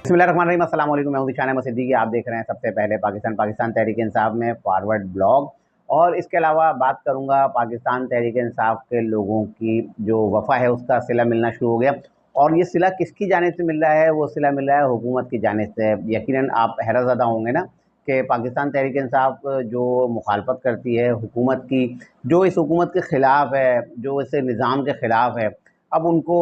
बिस्मिल्लाहिर्रहमानिर्रहीम, अस्सलाम वालेकुम। मैं हूं दिशान अहमद सिद्दीकी। आप देख रहे हैं सबसे पहले पाकिस्तान तहरीक इंसाफ में फॉरवर्ड ब्लॉग। और इसके अलावा बात करूंगा पाकिस्तान तहरीक इंसाफ के लोगों की जो वफ़ा है उसका सिला मिलना शुरू हो गया। और ये सिला किसकी जानिब से मिल रहा है? वो सिला मिल रहा है हुकूमत की जानिब से। यकीनन आप हैरतज़दा होंगे ना कि पाकिस्तान तहरीक इंसाफ जो मुखालफत करती है हुकूमत की, जो इस हुकूमत के ख़िलाफ़ है, जो इस निज़ाम के ख़िलाफ़ है, अब उनको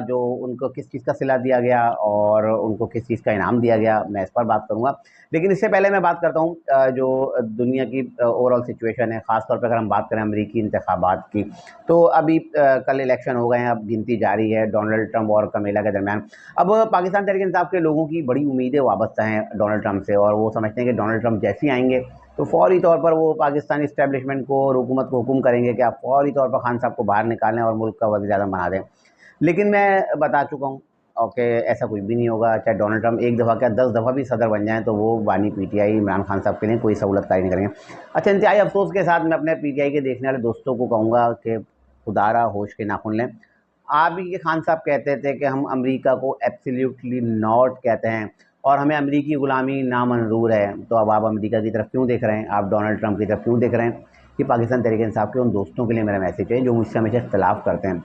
जो उनको किस चीज़ का सिला दिया गया और उनको किस चीज़ का इनाम दिया गया, मैं इस पर बात करूँगा। लेकिन इससे पहले मैं बात करता हूँ जो दुनिया की ओवरऑल सिचुएशन है, ख़ास तौर पे अगर हम बात करें अमरीकी इंतखाबात की, तो अभी कल इलेक्शन हो गए हैं, अब गिनती जारी है डोनाल्ड ट्रंप और कमेला के दरमियान। अब पाकिस्तान तहरीक इंसाफ के लोगों की बड़ी उम्मीदें वाबस्ता हैं डोनाल्ड ट्रंप से, और वो समझते हैं कि डोनाल्ड ट्रंप जैसे ही आएँगे तो फ़ौरी तौर पर वो पाकिस्तानी इस्टेब्लिशमेंट को और हुकूमत को हुक्म करेंगे कि आप फ़ौरी तौर पर खान साहब को बाहर निकालें और मुल्क का वज़ीर-ए-आज़म बना दें। लेकिन मैं बता चुका हूँ कि ऐसा कुछ भी नहीं होगा। चाहे डोनाल्ड ट्रंप एक दफ़ा क्या 10 दफ़ा भी सदर बन जाएँ तो वो बानी पीटीआई इमरान खान साहब के लिए कोई सहूलतकारी नहीं करेंगे। अच्छा, इंतहाई अफ़सोस के साथ मैं अपने पीटीआई के देखने वाले दोस्तों को कहूँगा कि खुदारा होश के नाखुन लें। आप ही के खान साहब कहते थे कि हम अमेरिका को एब्सोल्यूटली नॉट कहते हैं और हमें अमरीकी ग़ुलामी नामंजूर है। तो अब आप अमेरिका की तरफ क्यों देख रहे हैं? आप डोनाल्ड ट्रंप की तरफ क्यों देख रहे हैं? ये पाकिस्तान तहरीक इंसाफ के उन दोस्तों के लिए मेरा मैसेज है जो मुझसे हमेशा इख्तिलाफ़ करते हैं।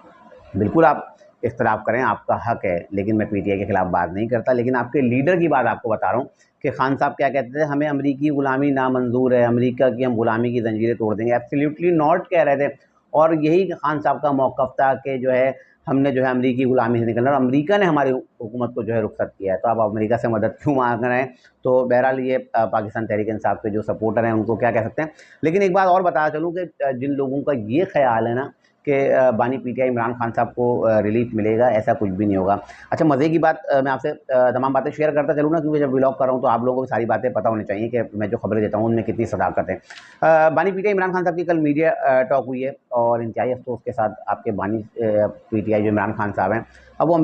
बिल्कुल आप इख्तिलाफ़ करें, आपका हक़ है, लेकिन मैं पीटीआई के ख़िलाफ़ बात नहीं करता। लेकिन आपके लीडर की बात आपको बता रहा हूँ कि खान साहब क्या कहते थे, हमें अमरीकी ग़ुलामी नामंजूर है, अमेरिका की हम ग़ुलामी की ज़ंजीरें तोड़ देंगे। एब्सोल्यूटली नॉट कह रहे थे। और यही खान साहब का मौक़िफ़ था कि जो है हमने जो है अमरीकी ग़ुलामी से निकलना, और अमरीका ने हमारी हुकूमत को जो है रुख़सत किया है। तो आप अमरीका से मदद क्यों माँग रहे हैं? तो बहरहाल ये पाकिस्तान तहरीक इंसाफ के जो सपोर्टर हैं उनको क्या कह सकते हैं। लेकिन एक बात और बताना चलूँ कि जिन लोगों का ये ख़्याल है ना कि बानी पीटीआई इमरान खान साहब को रिलीफ़ मिलेगा, ऐसा कुछ भी नहीं होगा। अच्छा, मज़े की बात मैं आपसे तमाम बातें शेयर करता चलूँ ना, क्योंकि जब व्लॉग कर रहा हूँ तो आप लोगों को भी सारी बातें पता होनी चाहिए कि मैं जो खबरें देता हूँ उनमें कितनी सदाकत है। बानी पीटीआई इमरान खान साहब की कल मीडिया टॉक हुई है और इंतहाई अफ़सोस के साथ आपके बानी पीटीआई जो इमरान खान साहब हैं, अब वो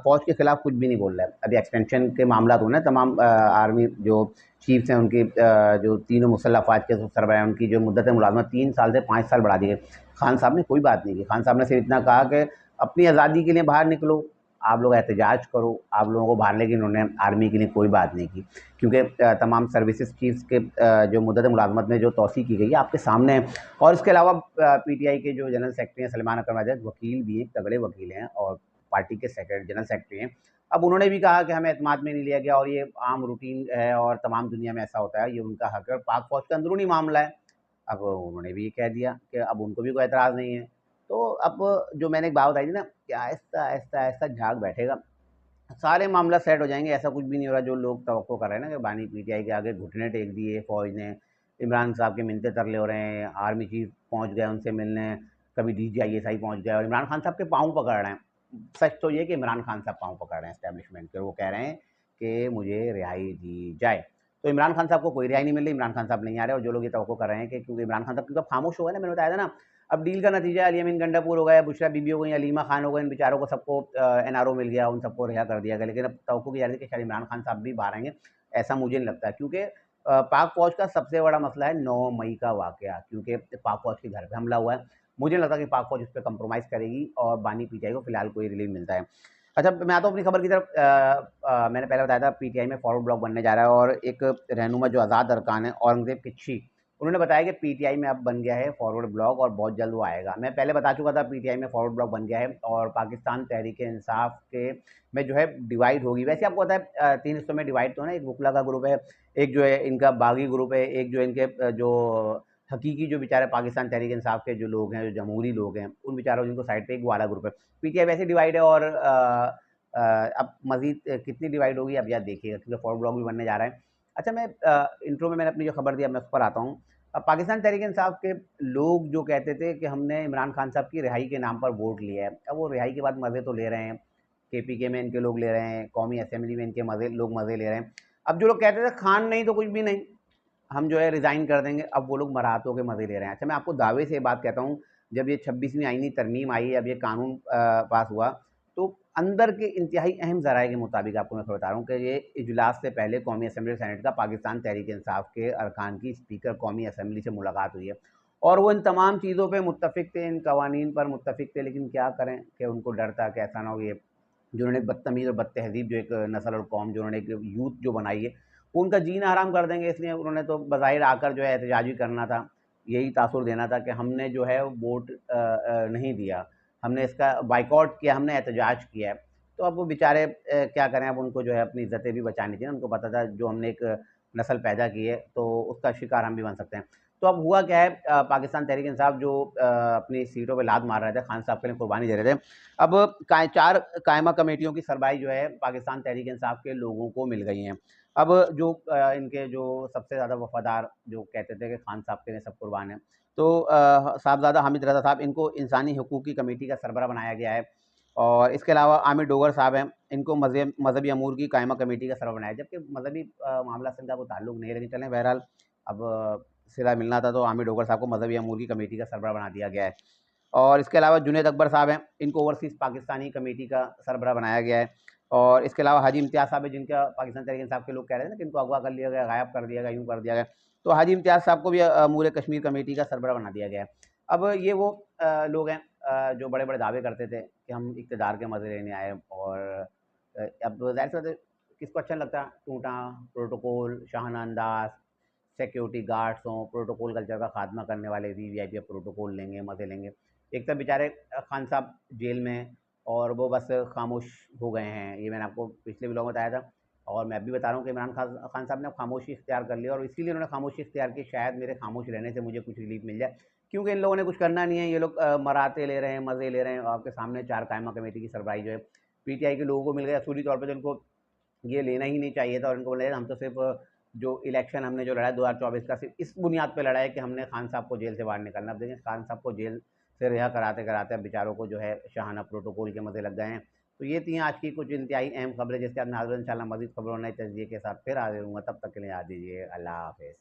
फ़ौज के ख़िलाफ़ कुछ भी नहीं बोल रहे हैं। अभी एक्सटेंशन के मामला हुए ना, तमाम आर्मी जो चीफ्स हैं उनकी जो तीनों मुसल्लह अफ़वाज के सरबराह हैं उनकी जो मुद्दत मुलाज़मत 3 साल से 5 साल बढ़ा दी गई। खान साहब ने कोई बात नहीं की। खान साहब ने सिर्फ इतना कहा कि अपनी आज़ादी के लिए बाहर निकलो, आप लोग एहतजाज करो, आप लोगों को बाहर, लेकिन उन्होंने आर्मी के लिए कोई बात नहीं की, क्योंकि तमाम सर्विसेज चीफ्स के जो मुद्दत मुलाज़मत में जो तौसीक़ की गई है आपके सामने है। और इसके अलावा पीटीआई के जो जनरल सेक्रेटरी हैं सलमान अकरम आज़ाद, वकील भी हैं, तगड़े वकील हैं और पार्टी के जनरल सेक्रेटरी हैं। अब उन्होंने भी कहा कि हमें एतमाद में नहीं लिया गया और ये आम रूटीन है और तमाम दुनिया में ऐसा होता है, ये उनका हक़ है और पाक फ़ौज का अंदरूनी मामला है। अब उन्होंने भी ये कह दिया कि अब उनको भी कोई एतराज़ नहीं है। तो अब जो मैंने एक बात बताई थी ना कि आहिस्ता-आहिस्ता झाग बैठेगा, सारे मामला सेट हो जाएँगे, ऐसा कुछ भी नहीं हो रहा। जो लोग तवक्को कर रहे हैं ना कि बानी पीटीआई के आगे घुटने टेक दिए फ़ौज ने, इमरान साहब के मिन्नतें तरले हो रहे हैं, आर्मी चीफ़ पहुँच गए उनसे मिलने, कभी डीजी आईएसआई पहुँच गया और इमरान खान साहब के पाँव पकड़ रहे हैं। सच तो ये है कि इमरान खान साहब पाँव पकड़ रहे हैं एस्टेब्लिशमेंट के, वो कह रहे हैं कि मुझे रिहाई दी जाए। तो इमरान खान साहब को कोई रिहाई नहीं मिल रही, इमरान खान साहब नहीं आ रहे, और जो लोग ये तवक्को कर रहे हैं कि क्योंकि इमरान खान साहब क्योंकि खामोश हो गए ना, मैंने बताया था ना, अब डील का नतीजा अली अमीन गंडापुर हो गया, बुशरा बीबी हो गई, अलीमा खान हो गए, इन बेचारों को सबको एनआरओ मिल गया, उन सबको रिहा कर दिया गया। लेकिन अब तवक्को की जा रही है कि शायद इमरान खान साहब भी बाहर आएँगे, ऐसा मुझे नहीं लगता, क्योंकि पाक फ़ौज का सबसे बड़ा मसला है 9 मई का वाक़या, क्योंकि पाक फ़ौज के घर पे हमला हुआ है। मुझे नहीं लगता कि पाक फ़ौज इस पे कंप्रोमाइज़ करेगी और बानी पीटीआई को फ़िलहाल कोई रिलीफ़ मिलता है। अच्छा, मैं आता हूँ अपनी खबर की तरफ। मैंने पहले बताया था पीटीआई में फॉरवर्ड ब्लॉक बनने जा रहा है, और एक रहनुमा जो आज़ाद अरकान है, औरंगज़ेब किच्छी, उन्होंने बताया कि पीटीआई में अब बन गया है फॉरवर्ड ब्लॉक और बहुत जल्द वो आएगा। मैं पहले बता चुका था पीटीआई में फॉरवर्ड ब्लॉक बन गया है और पाकिस्तान तहरीक इंसाफ के में जो है डिवाइड होगी। वैसे आपको पता है 3 हिस्सों में डिवाइड तो है ना, एक वकला का ग्रुप है, एक जो है इनका बागी ग्रुप है, एक जो इनके जो हकीकी जो बेचारे पाकिस्तान तहरीक इंसाफ के जो लोग हैं, जो जमहूरी लोग हैं, उन बेचारों जिनको साइड पे एक वाला ग्रुप है। पीटीआई वैसे डिवाइड है और अब मज़ीद कितनी डिवाइड होगी अब यार देखिएगा, क्योंकि फॉरवर्ड ब्लॉक भी बनने जा रहा है। अच्छा, मैं इंट्रो में मैंने अपनी जो खबर दी, अब मैं उस पर आता हूँ। अब पाकिस्तान तहरीक इंसाफ के लोग जो कहते थे कि हमने इमरान खान साहब की रिहाई के नाम पर वोट लिया है, अब वो रिहाई के बाद मज़े तो ले रहे हैं, केपीके में इनके लोग ले रहे हैं, कौमी असेंबली में इनके मज़े ले रहे हैं। अब जो लोग कहते थे खान नहीं तो कुछ भी नहीं, हम जो है रिज़ाइन कर देंगे, अब वो लोग मराहतों के मज़े ले रहे हैं। अच्छा, मैं आपको दावे से ये बात कहता हूँ, जब ये 26वीं आईनी तरमीम आई, अब ये कानून पास हुआ, तो अंदर के इंतहाई अहम ज़राए के मुताबिक आपको मैं बता रहा हूँ कि ये इजलास से पहले कौमी असेंबली और सेनेट का पाकिस्तान तहरीक इंसाफ के अरकान की स्पीकर कौमी असेंबली से मुलाकात हुई है, और वो इन तमाम चीज़ों पे मुत्तफ़िक थे, इन कवानीन पर मुत्तफ़िक थे, लेकिन क्या करें कि उनको डर था कि ऐसा ना हो ये जिन्होंने बदतमीज़ और बदतहज़ीब जो एक नस्ल और कौम जो उन्होंने एक यूथ जो बनाई है, वो उनका जीना हराम कर देंगे, इसलिए उन्होंने तो बज़ाहिर आकर जो है एहतजाज भी करना था। यही तासुर देना था कि हमने जो है वोट नहीं दिया, हमने इसका बायकॉट किया, हमने एहतजाज किया है। तो अब वो बेचारे क्या करें, अब उनको जो है अपनी इज़्ज़तें भी बचानी थी ना, उनको पता था जो हमने एक नस्ल पैदा की है, तो उसका शिकार हम भी बन सकते हैं। तो अब हुआ क्या है, पाकिस्तान तहरीक-ए-इंसाफ जो अपनी सीटों पे लात मार रहे थे, खान साहब के लिए कुर्बानी दे रहे थे, अब 4 कायमा कमेटियों की सरबराही जो है पाकिस्तान तहरीक-ए-इंसाफ के लोगों को मिल गई हैं। अब जो इनके जो सबसे ज़्यादा वफ़ादार जो कहते थे कि खान साहब के लिए सब कुर्बान हैं, तो साहबज़ादा हामिद रज़ा साहब, इनको इंसानी हकूक़ की कमेटी का सरबराह बनाया गया है। और इसके अलावा आमिर डोगर साहब हैं, इनको मज़हबी अमूर की कायमा कमेटी का सरबराह बनाया, जबकि मज़हबी मामला से इनका कोई ताल्लुक नहीं है, लेकिन चलें बहरहाल अब सिला मिलना था, तो आमिर डोगर साहब को मज़हबी अमूर की कमेटी का सरबराह बना दिया गया है। और इसके अलावा जुनैद अकबर साहब हैं, इनको ओवरसीज़ पाकिस्तानी कमेटी का सरबराह बनाया गया है। और इसके अलावा हाजी इम्तियाज़ साहब हैं, जिनका पाकिस्तान तहरीक-ए-इंसाफ के लोग कह रहे थे ना कि इनको अगवा कर लिया गया, गायब कर दिया गया, यूँ कर दिया गया। तो हाजी इम्तियाज़ साहब को भी अमूर कश्मीर कमेटी का सरबराह बना दिया गया है। अब ये वो लोग हैं जो बड़े-बड़े दावे करते थे कि हम इक़्तिदार के मज़े लेने आए, और अब ज़ाहिर-सी बात है, किसको अच्छा नहीं लगता टूटा प्रोटोकॉल, शाहाना अंदाज़, सिक्योरिटी गार्ड्स हों, प्रोटोकॉल कल्चर का खात्मा करने वाले वीवीआईपी प्रोटोकॉल लेंगे, मज़े लेंगे। एक तरफ बेचारे खान साहब जेल में हैं और वो बस खामोश हो गए हैं। ये मैंने आपको पिछले व्लॉग में बताया था, और मैं अब भी बता रहा हूँ कि इमरान खान साहब ने अब खामोशी इख्तियार कर लिया, और इसीलिए उन्होंने खामोशी इख्तियार की, शायद मेरे खामोश रहने से मुझे कुछ रिलीफ़ मिल जाए। क्योंकि इन लोगों ने कुछ करना नहीं है, ये लोग मराते ले रहे हैं, मज़े ले रहे हैं। आपके सामने 4 कायमा कमेटी की सरबराही जो है पीटीआई के लोगों को मिल गई असूली तौर पे, जिनको ये लेना ही नहीं चाहिए था, और इनको बोला हम तो सिर्फ़ जो इलेक्शन हमने जो लड़ा है 2024 का, सिर्फ़ इस बुनियाद पे लड़ा है कि हमने खान साहब को जेल से बाहर निकालना। अब देखें, खान साहब को जेल से रिहा कराते-कराते अब बेचारों को जो है शाहाना प्रोटोकॉल के मज़े लग गए हैं। तो ये थी आज की कुछ इंतहाई अहम खबरें, जिसके बाद मैं हाज़िर हूँ इंशाअल्लाह मज़ीद खबरों नई तजज़िये के साथ फिर हाज़िर हूँगा। तब तक के लिए याद दीजिए, अल्लाह हाफ़िज़।